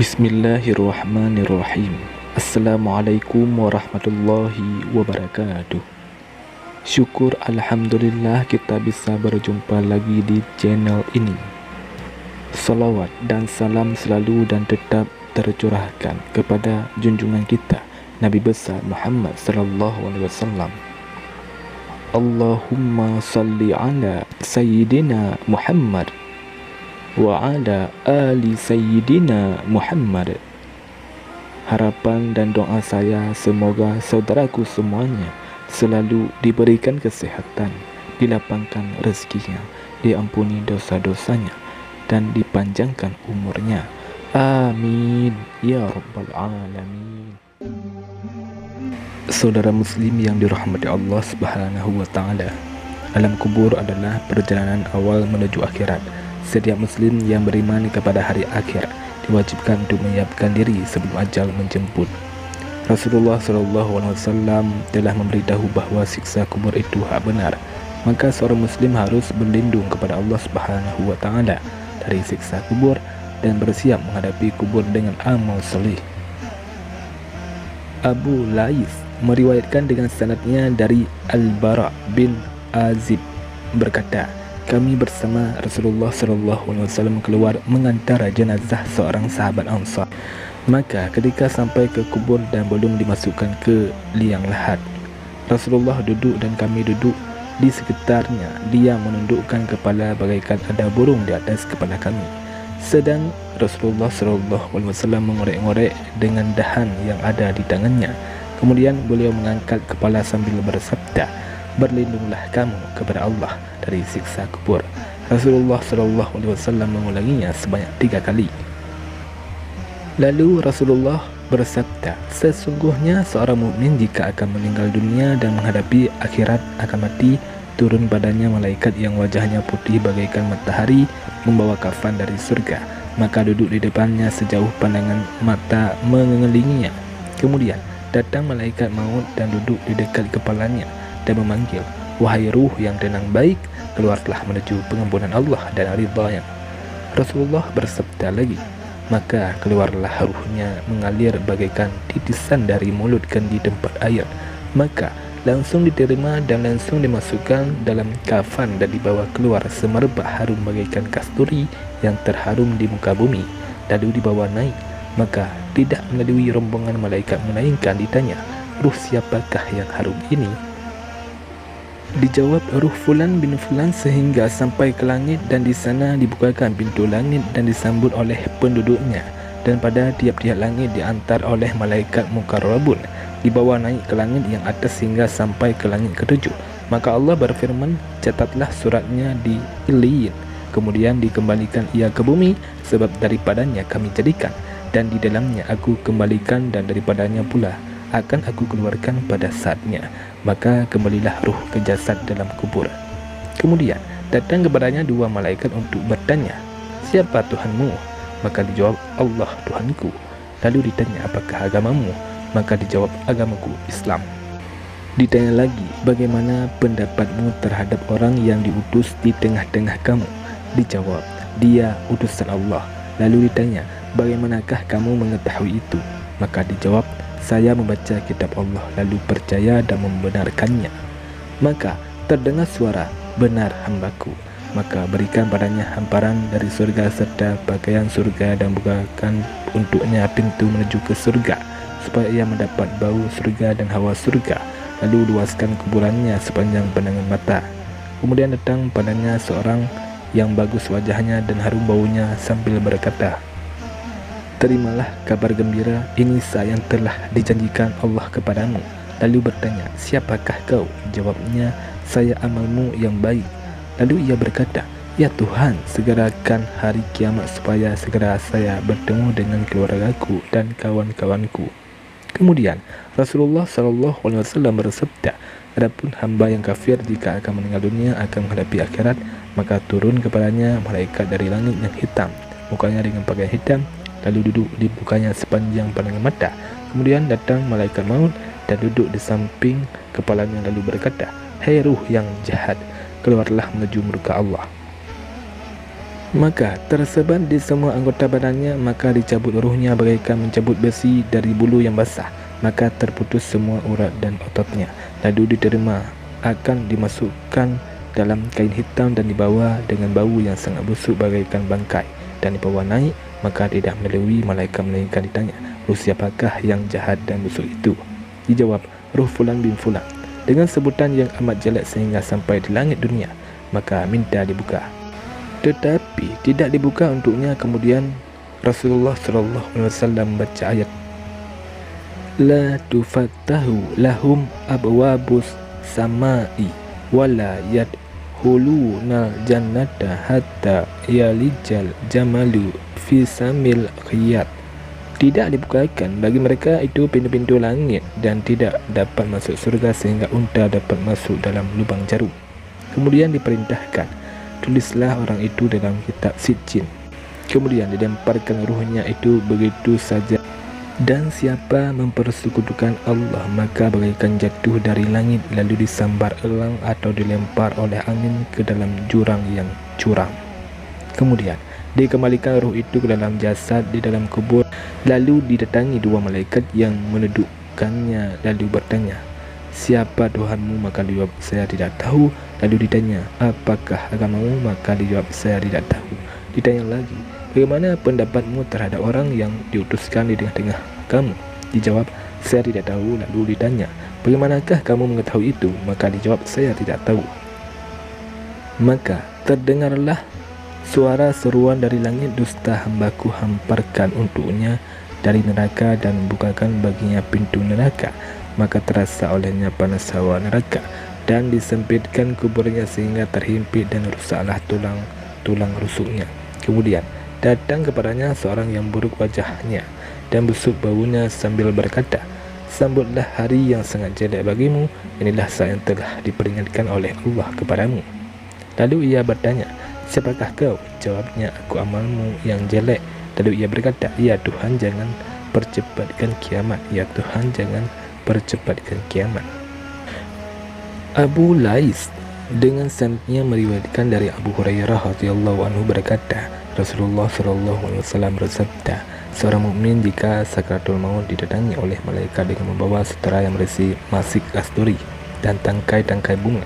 Bismillahirrahmanirrahim. Assalamualaikum warahmatullahi wabarakatuh. Syukur Alhamdulillah kita bisa berjumpa lagi di channel ini. Salawat dan salam selalu dan tetap tercurahkan kepada junjungan kita Nabi besar Muhammad sallallahu alaihi wasallam. Allahumma salli ala Sayyidina Muhammad wa ala ali Sayyidina Muhammad. Harapan dan doa saya semoga saudaraku semuanya selalu diberikan kesehatan, dilapangkan rezekinya, diampuni dosa-dosanya, dan dipanjangkan umurnya. Amin ya rabbal alamin. Saudara muslim yang dirahmati Allah Subhanahu wa taala, alam kubur adalah perjalanan awal menuju akhirat. Setiap muslim yang beriman kepada hari akhir diwajibkan untuk menyiapkan diri sebelum ajal menjemput. Rasulullah SAW telah memberitahu bahawa siksa kubur itu hak benar. Maka seorang muslim harus berlindung kepada Allah Subhanahu wa taala dari siksa kubur dan bersiap menghadapi kubur dengan amal soleh. Abu Lais meriwayatkan dengan sanadnya dari Al-Bara bin Azib berkata, kami bersama Rasulullah SAW keluar mengantar jenazah seorang sahabat Ansar. Maka ketika sampai ke kubur dan belum dimasukkan ke liang lahat, Rasulullah duduk dan kami duduk di sekitarnya. Dia menundukkan kepala bagaikan ada burung di atas kepala kami. Sedang Rasulullah SAW mengorek-ngorek dengan dahan yang ada di tangannya. Kemudian beliau mengangkat kepala sambil bersabda, berlindunglah kamu kepada Allah dari siksa kubur. Rasulullah SAW mengulanginya sebanyak 3 kali. Lalu Rasulullah bersabda, sesungguhnya seorang mukmin jika akan meninggal dunia dan menghadapi akhirat akan mati, turun padanya malaikat yang wajahnya putih bagaikan matahari membawa kafan dari surga. Maka duduk di depannya sejauh pandangan mata mengelilinginya. Kemudian datang malaikat maut dan duduk di dekat kepalanya dan memanggil, wahai ruh yang tenang baik, keluarlah menuju pengampunan Allah dan ridha-Nya. Rasulullah bersabda lagi, maka keluarlah ruhnya mengalir bagaikan titisan dari mulut kendi tempat air. Maka langsung diterima dan langsung dimasukkan dalam kafan dan dibawa keluar semerbak harum bagaikan kasturi yang terharum di muka bumi, lalu dibawa naik. Maka tidak melalui rombongan malaikat melainkan ditanya, ruh siapakah yang harum ini? Dijawab, ruh fulan bin fulan, sehingga sampai ke langit dan di sana dibukakan pintu langit dan disambut oleh penduduknya, dan pada tiap-tiap langit diantar oleh malaikat mukarrabun, dibawa naik ke langit yang atas hingga sampai ke langit ketujuh. Maka Allah berfirman, catatlah suratnya di Iliyin, kemudian dikembalikan ia ke bumi, sebab daripadanya kami jadikan, dan di dalamnya aku kembalikan, dan daripadanya pula akan aku keluarkan pada saatnya. Maka kembalilah ruh ke jasad dalam kubur. Kemudian datang kepadanya 2 malaikat untuk bertanya, siapa Tuhanmu? Maka dijawab, Allah Tuhanku. Lalu ditanya, apakah agamamu? Maka dijawab, agamaku Islam. Ditanya lagi, bagaimana pendapatmu terhadap orang yang diutus di tengah-tengah kamu? Dijawab, dia utusan Allah. Lalu ditanya, bagaimanakah kamu mengetahui itu? Maka dijawab, saya membaca kitab Allah lalu percaya dan membenarkannya. Maka terdengar suara, benar hambaku. Maka berikan padanya hamparan dari surga serta pakaian surga, dan bukakan untuknya pintu menuju ke surga supaya ia mendapat bau surga dan hawa surga. Lalu luaskan kuburannya sepanjang pandangan mata. Kemudian datang padanya seorang yang bagus wajahnya dan harum baunya sambil berkata, terimalah kabar gembira, ini yang telah dijanjikan Allah kepadamu. Lalu bertanya, siapakah kau? Jawabnya, saya amalmu yang baik. Lalu ia berkata, ya Tuhan, segerakan hari kiamat supaya segera saya bertemu dengan keluargaku dan kawan-kawanku. Kemudian Rasulullah SAW bersabda, adapun hamba yang kafir jika akan meninggal dunia akan menghadapi akhirat, maka turun kepadanya malaikat dari langit yang hitam, mukanya dengan pakaian hitam, lalu duduk di mukanya sepanjang pandangan mata. Kemudian datang malaikat maut dan duduk di samping kepalanya lalu berkata, hei ruh yang jahat, keluarlah menuju murka Allah. Maka tersebar di semua anggota badannya, maka dicabut ruhnya bagaikan mencabut besi dari bulu yang basah. Maka terputus semua urat dan ototnya, lalu diterima, akan dimasukkan dalam kain hitam dan dibawa dengan bau yang sangat busuk bagaikan bangkai, dan dibawa naik. Maka tidak melalui malaikat, melainkan ditanya, ruh siapakah yang jahat dan busuk itu? Dijawab, ruh Fulan bin Fulan, dengan sebutan yang amat jelek sehingga sampai di langit dunia. Maka minta dibuka, tetapi tidak dibuka untuknya. Kemudian Rasulullah SAW membaca ayat, la tufattahu lahum abwabus samai wala yadkhulunal jannata hatta yalijal jamalu fi samil khiyat. Tidak dibukakan bagi mereka itu pintu-pintu langit, dan tidak dapat masuk surga sehingga unta dapat masuk dalam lubang jarum. Kemudian diperintahkan, tulislah orang itu dalam kitab Sijjin. Kemudian dilemparkan ruhnya itu begitu saja. Dan siapa mempersekutukan Allah, maka bagaikan jatuh dari langit lalu disambar elang atau dilempar oleh angin ke dalam jurang yang curam. Kemudian dikembalikan ruh itu ke dalam jasad di dalam kubur, lalu didatangi dua malaikat yang menedukkannya, lalu bertanya, siapa Tuhanmu? Maka dijawab, saya tidak tahu. Lalu ditanya, apakah agamamu? Maka dijawab, saya tidak tahu. Ditanya lagi, bagaimana pendapatmu terhadap orang yang diutuskan di tengah-tengah kamu? Dijawab, saya tidak tahu. Lalu ditanya, bagaimanakah kamu mengetahui itu? Maka dijawab, saya tidak tahu. Maka terdengarlah suara seruan dari langit, dusta hambaku hamparkan untuknya dari neraka dan bukakan baginya pintu neraka. Maka terasa olehnya panas hawa neraka, dan disempitkan kuburnya sehingga terhimpit dan rusaklah tulang rusuknya. Kemudian datang kepadanya seorang yang buruk wajahnya dan busuk baunya sambil berkata, sambutlah hari yang sangat jelek bagimu, inilah saat yang telah diperingatkan oleh Allah kepadamu. Lalu ia bertanya, siapakah kau? Jawabnya, aku amalmu yang jelek. Lalu ia berkata, ya Tuhan, jangan percepatkan kiamat. Ya Tuhan, jangan percepatkan kiamat. Abu Lais dengan sanadnya meriwayatkan dari Abu Hurairah radhiyallahu anhu berkata, Rasulullah SAW bersabda, seorang mukmin jika sakratul maut didatangi oleh malaikat dengan membawa sutera yang berisi masik kasturi dan tangkai-tangkai bunga,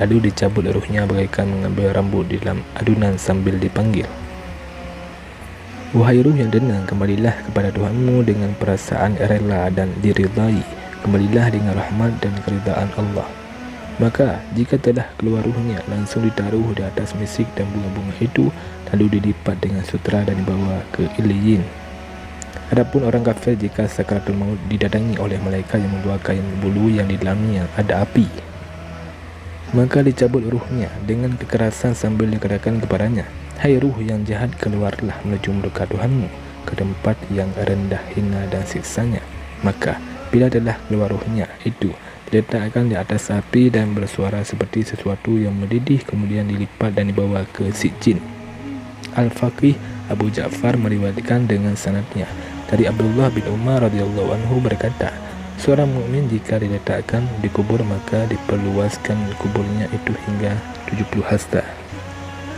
lalu dicabut ruhnya bagaikan mengambil rambut di dalam adunan sambil dipanggil, wahai ruh yang tenang, kembalilah kepada Tuhanmu dengan perasaan rela dan diridai, kembalilah dengan rahmat dan keridaan Allah. Maka jika telah keluar ruhnya, langsung ditaruh di atas misik dan bunga-bunga itu, lalu dilipat dengan sutera dan dibawa ke Iliyin. Adapun orang kafir, jika sakratul maut didatangi oleh malaikat yang membawa kain bulu yang di dalamnya ada api, maka dicabut ruhnya dengan kekerasan sambil dikatakan kepadanya, hai ruh yang jahat, keluarlah menuju murka Tuhanmu ke tempat yang rendah, hina dan siksanya. Maka bila telah keluar ruhnya itu, diletakkan di atas api dan bersuara seperti sesuatu yang mendidih, kemudian dilipat dan dibawa ke Sijjin. Al-Faqih Abu Ja'far meriwayatkan dengan sanadnya dari Abdullah bin Umar radhiyallahu anhu berkata, seorang mukmin jika diletakkan di kubur, maka diperluaskan kuburnya itu hingga 70 hasta,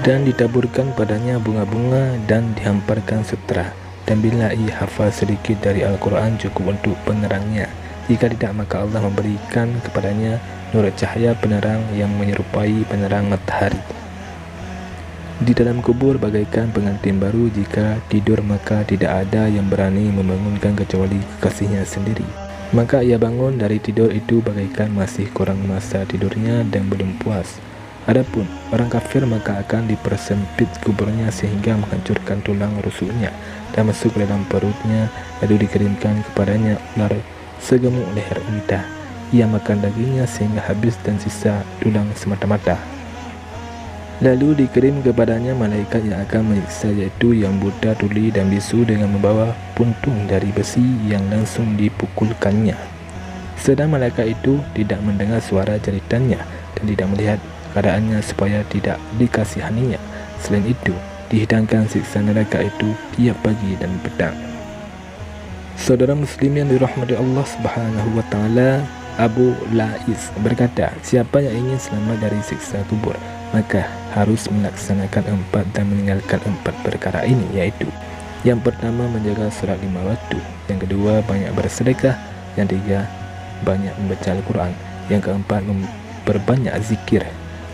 dan ditaburkan padanya bunga-bunga dan dihamparkan sutera, dan bila ia hafal sedikit dari Al-Quran cukup untuk penerangnya. Jika tidak, maka Allah memberikan kepadanya nur cahaya penerang yang menyerupai penerang matahari. Di dalam kubur bagaikan pengantin baru, jika tidur maka tidak ada yang berani membangunkan kecuali kekasihnya sendiri. Maka ia bangun dari tidur itu bagaikan masih kurang masa tidurnya dan belum puas. Adapun orang kafir, maka akan dipersempit kuburnya sehingga menghancurkan tulang rusuknya dan masuk ke dalam perutnya, lalu dikirimkan kepadanya ular segemuk leher unta. Ia makan dagingnya sehingga habis dan sisa tulang semata-mata. Lalu dikirim kepadanya malaikat yang akan menyiksa, yaitu yang buta, tuli dan bisu, dengan membawa puntung dari besi yang langsung dipukulkannya. Sedang malaikat itu tidak mendengar suara jeritannya dan tidak melihat keadaannya supaya tidak dikasihaninya. Selain itu, dihidangkan siksa neraka itu tiap pagi dan petang. Saudara muslim yang dirahmati Allah Subhanahu wa taala, Abu Lais berkata, siapa yang ingin selamat dari siksa kubur, maka harus melaksanakan 4 dan meninggalkan 4 perkara ini, yaitu yang pertama menjaga sholat 5 waktu, yang kedua banyak bersedekah, yang ketiga banyak membaca Al-Quran, yang keempat memperbanyak zikir,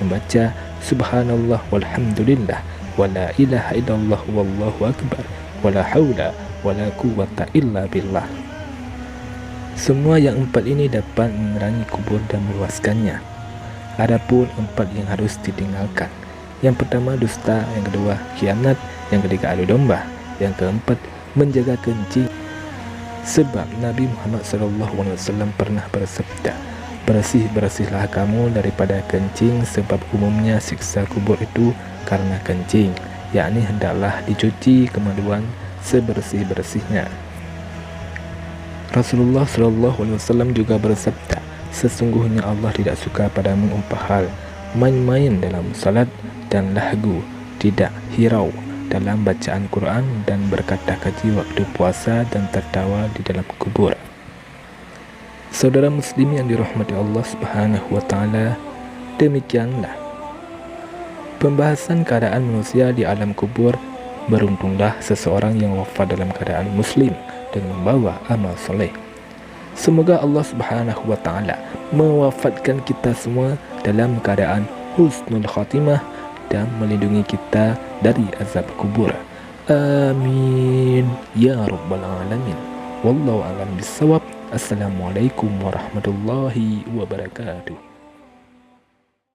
membaca subhanallah walhamdulillah wala ilaha illallah wallahu akbar wala haula wala quwwata illa billah. Semua yang 4 ini dapat menerangi kubur dan meluaskannya. Adapun 4 yang harus ditinggalkan, yang pertama dusta, yang kedua khianat, yang ketiga adu domba, yang keempat menjaga kencing. Sebab Nabi Muhammad SAW pernah bersabda, bersih-bersihlah kamu daripada kencing, sebab umumnya siksa kubur itu karena kencing, yakni hendaklah dicuci kemaluan sebersih-bersihnya. Rasulullah SAW juga bersabda, sesungguhnya Allah tidak suka padamu hal main-main dalam salat dan lahgu, tidak hirau dalam bacaan Quran, dan berkata kaji waktu puasa, dan tertawa di dalam kubur. Saudara muslim yang dirahmati Allah Subhanahu wa taala, demikianlah pembahasan keadaan manusia di alam kubur. Beruntunglah seseorang yang wafat dalam keadaan muslim dan membawa amal soleh. Semoga Allah Subhanahu wa taala mewafatkan kita semua dalam keadaan husnul khatimah dan melindungi kita dari azab kubur. Amin ya rabbal alamin. Wallahu a'lam bissawab. Assalamualaikum warahmatullahi wabarakatuh.